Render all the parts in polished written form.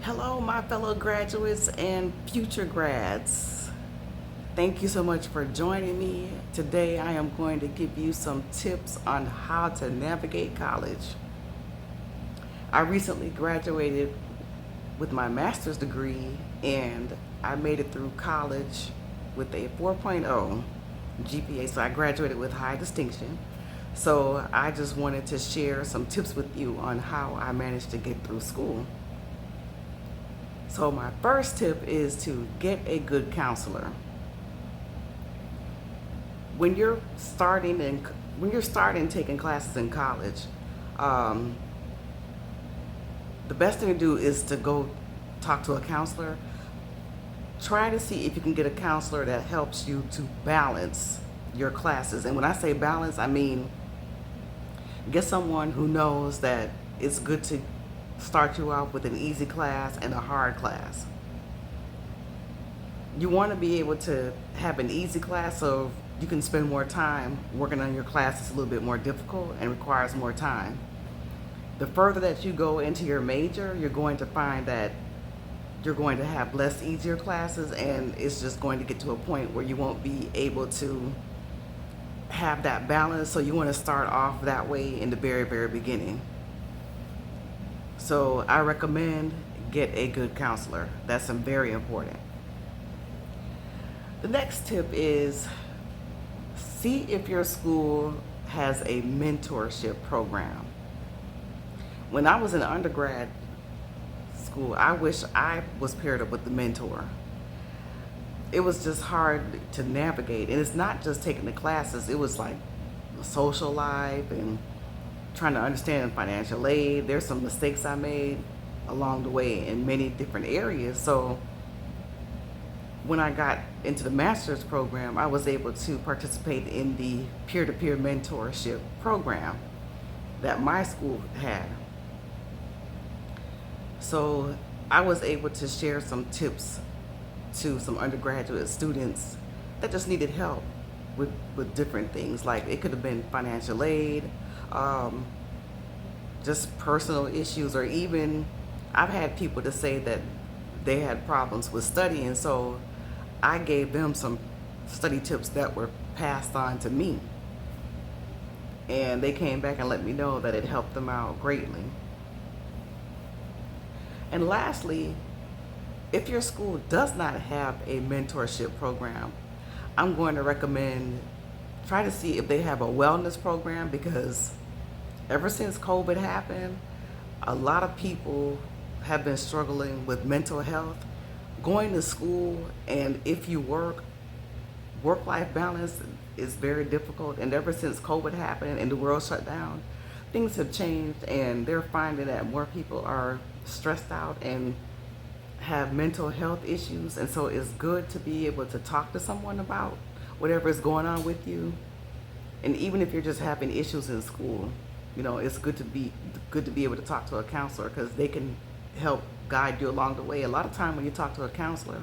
Hello, my fellow graduates and future grads. Thank you so much for joining me. Today, I am going to give you some tips on how to navigate college. I recently graduated with my master's degree and I made it through college with a 4.0 GPA, so I graduated with high distinction. So I just wanted to share some tips with you on how I managed to get through school. So my first tip is to get a good counselor. When you're starting taking classes in college, um, the best thing to do is to go talk to a counselor. Try to see if you can get a counselor that helps you to balance your classes. And when I say balance, I mean get someone who knows that it's good to start you off with an easy class and a hard class. You want to be able to have an easy class so you can spend more time working on your class that's a little bit more difficult and requires more time. The further that you go into your major, you're going to find that you're going to have less easier classes, and it's just going to get to a point where you won't be able to have that balance. So you want to start off that way in the very, very beginning. So I recommend get a good counselor. That's very important. The next tip is see if your school has a mentorship program. When I was in undergrad school, I wish I was paired up with the mentor. It was just hard to navigate. And it's not just taking the classes, it was like social life and trying to understand financial aid. There's some mistakes I made along the way in many different areas. So when I got into the master's program, I was able to participate in the peer-to-peer mentorship program that my school had. So I was able to share some tips to some undergraduate students that just needed help with different things. Like it could have been financial aid, um, just personal issues, or even I've had people to say that they had problems with studying. So I gave them some study tips that were passed on to me. And they came back and let me know that it helped them out greatly. And lastly, if your school does not have a mentorship program, I'm going to recommend try to see if they have a wellness program, because ever since COVID happened, a lot of people have been struggling with mental health. Going to school, and if you work-life balance is very difficult. And ever since COVID happened and the world shut down, things have changed, and they're finding that more people are stressed out and have mental health issues. And so it's good to be able to talk to someone about whatever is going on with you. And even if you're just having issues in school, it's good to be able to talk to a counselor, because they can help guide you along the way. A lot of time when you talk to a counselor,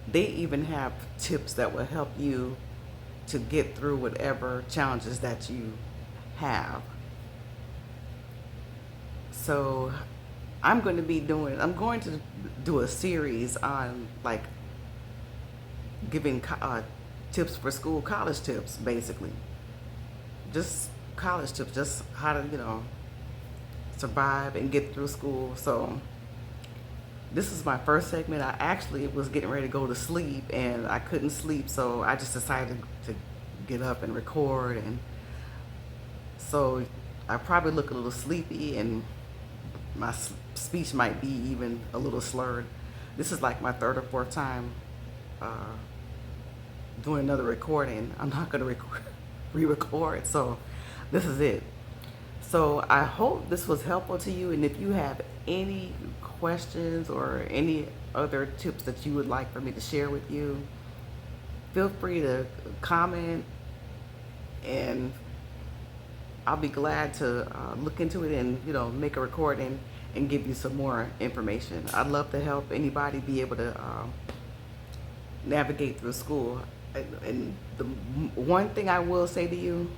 they even have tips that will help you to get through whatever challenges that you have. So I'm going to do a series on like giving tips for school, college tips, basically. Just college tips, just how to, survive and get through school. So this is my first segment. I actually was getting ready to go to sleep and I couldn't sleep, so I just decided to get up and record. And so I probably look a little sleepy and my speech might be even a little slurred. This is like my third or fourth time uh, doing another recording. I'm not going to re-record, so this is it. So I hope this was helpful to you, and if you have any questions or any other tips that you would like for me to share with you, feel free to comment, and I'll be glad to look into it and make a recording and give you some more information. I'd love to help anybody be able to navigate through school. And the one thing I will say to you,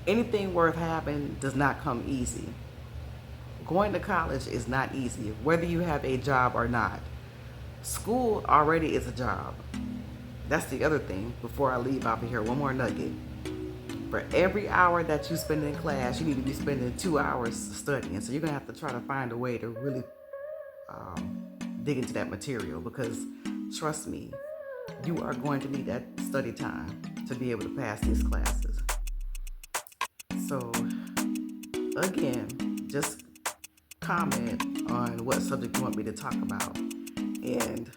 anything worth having does not come easy. Going to college is not easy, whether you have a job or not. School already is a job. That's the other thing. Before I leave out of here, one more nugget. For every hour that you spend in class, you need to be spending 2 hours studying. So you're going to have to try to find a way to really dig into that material, because trust me, you are going to need that study time to be able to pass these classes. So again, just comment on what subject you want me to talk about. And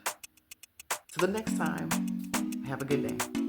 till the next time, have a good day.